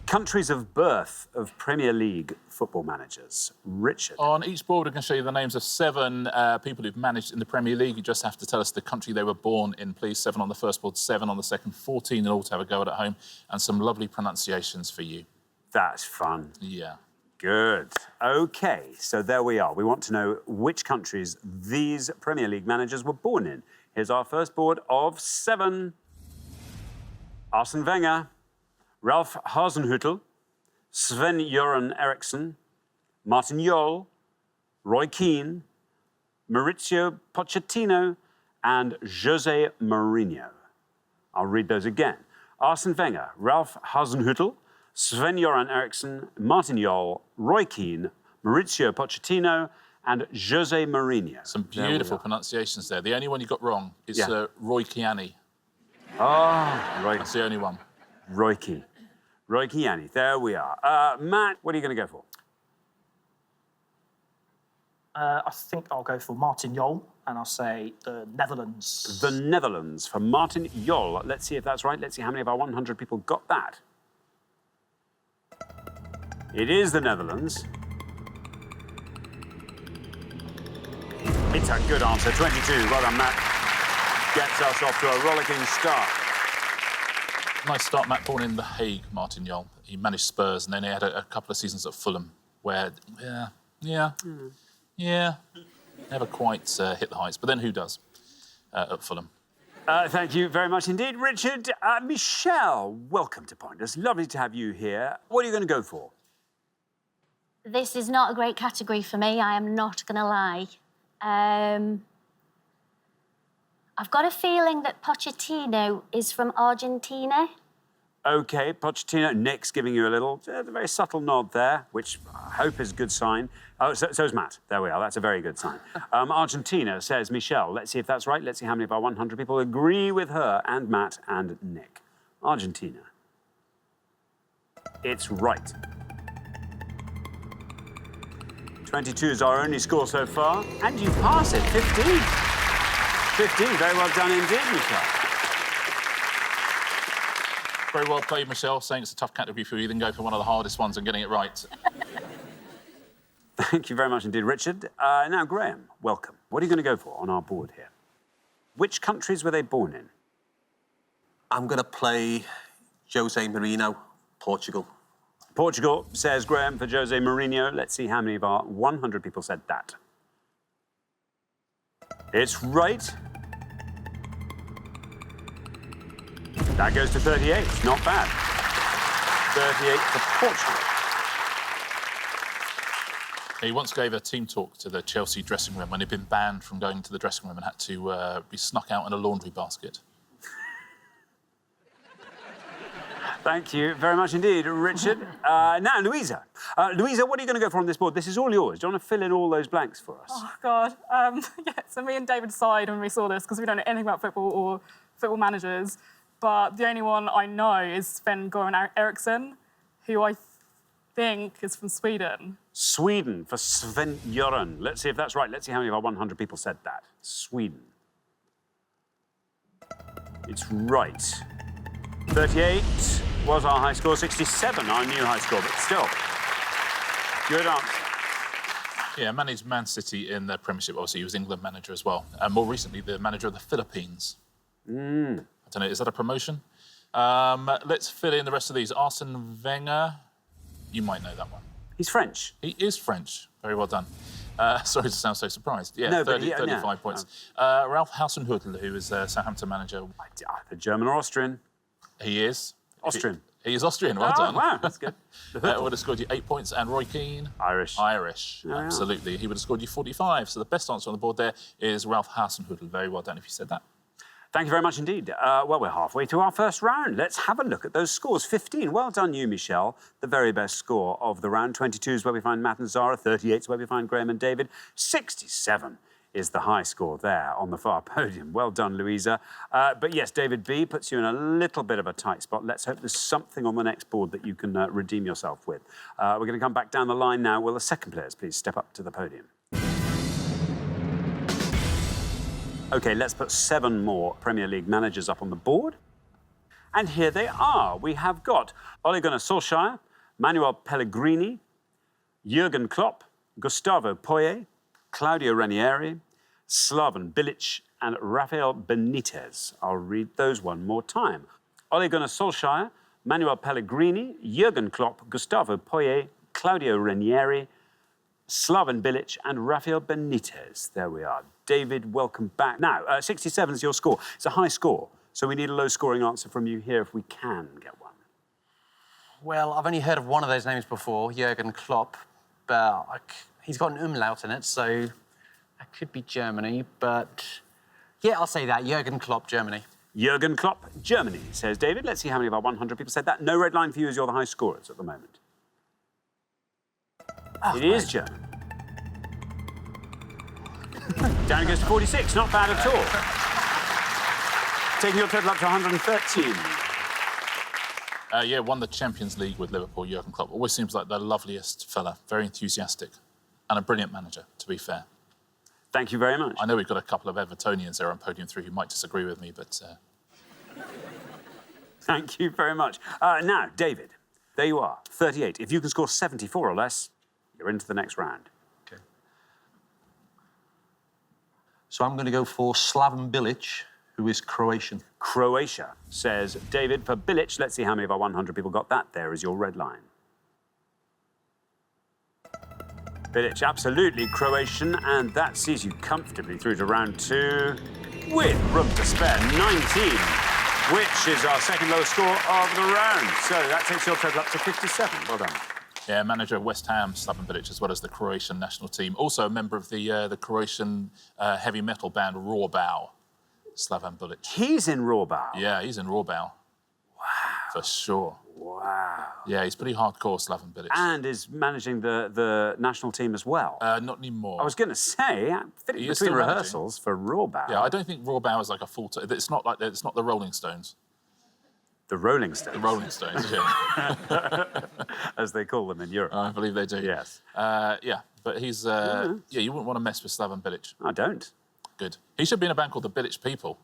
Countries of birth of Premier League football managers. Richard. On each board, we're going to show you the names of 7 people who've managed in the Premier League. You just have to tell us the country they were born in, please. 7 on the first board, 7 on the second, 14 in all to have a go at home, and some lovely pronunciations for you. That's fun. Yeah. Good. OK, so there we are. We want to know which countries these Premier League managers were born in. Here's our first board of 7. Arsene Wenger, Ralph Hasenhüttl, Sven-Göran Eriksson, Martin Jol, Roy Keane, Maurizio Pochettino, and Jose Mourinho. I'll read those again. Arsene Wenger, Ralph Hasenhüttl, Sven-Göran Eriksson, Martin Jol, Roy Keane, Maurizio Pochettino, and Jose Mourinho. Some beautiful pronunciations there. The only one you got wrong is Roy Keane. Oh, Roy. That's the only one. Roy Keane. Roy Keane. There we are. Matt, what are you going to go for? I think I'll go for Martin Jol, and I'll say the Netherlands. The Netherlands for Martin Jol. Let's see if that's right. Let's see how many of our 100 people got that. It is the Netherlands. It's a good answer, 22. Well done, Matt. Gets us off to a rollicking start. Nice start, Matt. Born in The Hague, Martin Jol. He managed Spurs, and then he had a couple of seasons at Fulham where, never quite hit the heights. But then who does at Fulham? Thank you very much indeed, Richard. Michelle, welcome to Pointers. Lovely to have you here. What are you going to go for? This is not a great category for me, I am not going to lie. I've got a feeling that Pochettino is from Argentina. OK, Pochettino. Nick's giving you a very subtle nod there, which I hope is a good sign. Oh, so's Matt. There we are. That's a very good sign. Argentina, says Michelle. Let's see if that's right. Let's see how many of our 100 people agree with her and Matt and Nick. Argentina. It's right. 22 is our only score so far, and you pass it, 15. 15, very well done indeed, Michelle. Very well played, Michelle, saying it's a tough category for you, then go for one of the hardest ones and getting it right. Thank you very much indeed, Richard. Now, Graham, welcome. What are you going to go for on our board here? Which countries were they born in? I'm going to play Jose Mourinho, Portugal. Portugal, says Graham, for Jose Mourinho. Let's see how many of our 100 people said that. It's right. That goes to 38. Not bad. 38 for Portugal. He once gave a team talk to the Chelsea dressing room when he'd been banned from going to the dressing room and had to be snuck out in a laundry basket. Thank you very much indeed, Richard. Now, Louisa. Louisa, what are you going to go for on this board? This is all yours. Do you want to fill in all those blanks for us? Oh, God. So me and David sighed when we saw this because we don't know anything about football or football managers. But the only one I know is Sven-Göran Eriksson, who I think is from Sweden. Sweden for Sven-Göran. Let's see if that's right. Let's see how many of our 100 people said that. Sweden. It's right. 38 was our high score, 67 our new high score, but still, good answer. Yeah, managed Man City in the Premiership. Obviously, he was England manager as well. And more recently, the manager of the Philippines. I don't know, is that a promotion? Let's fill in the rest of these. Arsene Wenger, you might know that one. He's French. He is French. Very well done. Sorry to sound so surprised. Yeah, no, 35 points. Ralph Hasenhüttl, who is Southampton manager. The German or Austrian? He is. Austrian. He is Austrian, well done. Wow, that's good. Would have scored you 8 points. And Roy Keane? Irish. Irish, absolutely. He would have scored you 45. So the best answer on the board there is Ralph Hasenhüttl. Very well done if you said that. Thank you very much indeed. Well, we're halfway to our first round. Let's have a look at those scores. 15. Well done you, Michelle. The very best score of the round. 22 is where we find Matt and Zara. 38 is where we find Graham and David. 67 is the high score there on the far podium. Well done, Louisa. But yes, David B puts you in a little bit of a tight spot. Let's hope there's something on the next board that you can redeem yourself with. We're going to come back down the line now. Will the second players please step up to the podium? OK, let's put 7 more Premier League managers up on the board. And here they are. We have got Ole Gunnar Solskjaer, Manuel Pellegrini, Jurgen Klopp, Gustavo Poyet, Claudio Ranieri, Slaven Bilic, and Rafael Benitez. I'll read those one more time. Ole Gunnar Solskjaer, Manuel Pellegrini, Jurgen Klopp, Gustavo Poyet, Claudio Ranieri, Slaven Bilic, and Rafael Benitez. There we are. David, welcome back. Now, 67 is your score. It's a high score, so we need a low-scoring answer from you here if we can get one. Well, I've only heard of one of those names before, Jurgen Klopp, but he's got an umlaut in it, so that could be Germany, but yeah, I'll say that, Jurgen Klopp, Germany. Jurgen Klopp, Germany, says David. Let's see how many of our 100 people said that. No red line for you as you're the high scorers at the moment. Oh, it is German. Down it goes to 46. Not bad at all. Taking your total up to 113. Yeah, won the Champions League with Liverpool, Jurgen Klopp. Always seems like the loveliest fella, very enthusiastic, and a brilliant manager, to be fair. Thank you very much. I know we've got a couple of Evertonians there on podium 3 who might disagree with me, but... Thank you very much. Now, David, there you are, 38. If you can score 74 or less, you're into the next round. Okay. So I'm going to go for Slaven Bilic, who is Croatian. Croatia, says David. For Bilic, let's see how many of our 100 people got that. There is your red line. Bilic, absolutely Croatian, and that sees you comfortably through to round 2 with room to spare, 19, which is our second lowest score of the round. So that takes your total up to 57. Well done. Yeah, manager of West Ham, Slaven Bilic, as well as the Croatian national team. Also a member of the Croatian heavy metal band Rawbao, Slaven Bilic. He's in Rawbao? Yeah, he's in Rawbao. Wow. For sure. Wow. Yeah, he's pretty hardcore, Slaven Bilic. And is managing the national team as well. Not anymore. I was going to say, between rehearsals for Rawbao. Yeah, I don't think Rawbao is like a full... It's not like it's not the Rolling Stones. The Rolling Stones. The Rolling Stones, yeah. As they call them in Europe. I believe they do. Yes. Yeah, but he's... yeah, you wouldn't want to mess with Slaven Bilic. I don't. Good. He should be in a band called the Bilic People.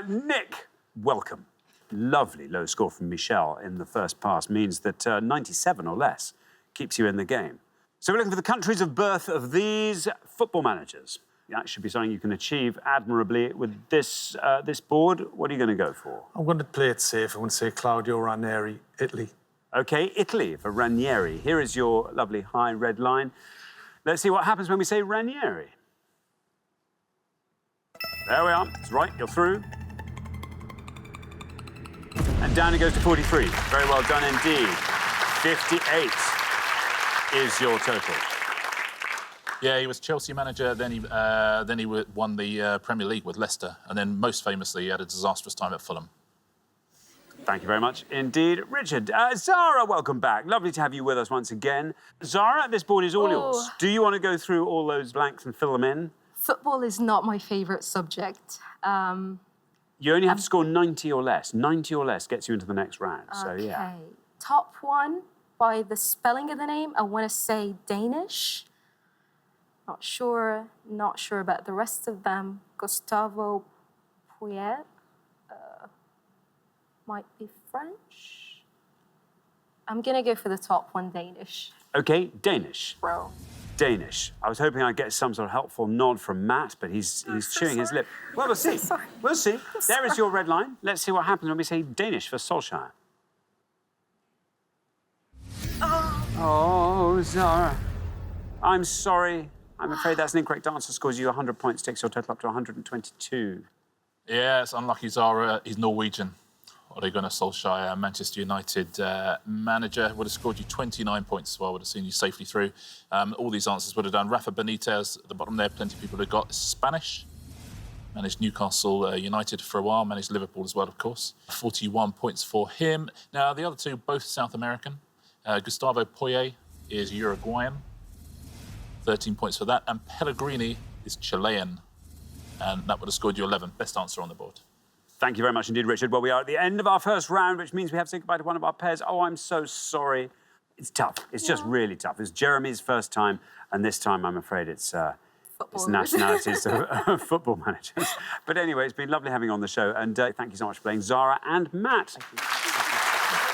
Nick, welcome. Lovely low score from Michelle in the first pass means that 97 or less keeps you in the game. So we're looking for the countries of birth of these football managers. That should be something you can achieve admirably with this this board. What are you going to go for? I'm going to play it safe. I'm going to say Claudio Ranieri, Italy. OK, Italy for Ranieri. Here is your lovely high red line. Let's see what happens when we say Ranieri. There we are. It's right. You're through. And down it goes to 43. Very well done indeed. 58 is your total. Yeah, he was Chelsea manager, then he won the Premier League with Leicester, and then most famously he had a disastrous time at Fulham. Thank you very much indeed. Richard, Zara, welcome back. Lovely to have you with us once again. Zara, this board is all yours. Do you want to go through all those blanks and fill them in? Football is not my favourite subject. You only have to score 90 or less. 90 or less gets you into the next round, so yeah. Okay. Top one, by the spelling of the name, I want to say Danish. Not sure about the rest of them. Gustavo Poyet. Might be French. I'm going to go for the top one, Danish. OK, Danish. Bro. Danish. I was hoping I'd get some sort of helpful nod from Matt, but he's chewing his lip. Well, we'll see. We'll see. There is your red line. Let's see what happens when we say Danish for Solskjaer. Oh, Zara. I'm sorry. I'm afraid that's an incorrect answer. Scores you 100 points, takes your total up to 122. Yeah, it's unlucky, Zara. He's Norwegian. Ole Gunnar Solskjaer, Manchester United manager, would have scored you 29 points as well, would have seen you safely through. All these answers would have done. Rafa Benitez, at the bottom there, plenty of people have got Spanish. Managed Newcastle United for a while, managed Liverpool as well, of course. 41 points for him. Now, the other two, both South American. Gustavo Poyet is Uruguayan. 13 points for that. And Pellegrini is Chilean. And that would have scored you 11. Best answer on the board. Thank you very much indeed, Richard. Well, we are at the end of our first round, which means we have to say goodbye to one of our pairs. Oh, I'm so sorry. It's tough. It's just really tough. It's Jeremy's first time, and this time I'm afraid it's footballers. nationalities of football managers. But anyway, it's been lovely having you on the show, and thank you so much for playing Zara and Matt. Thank you.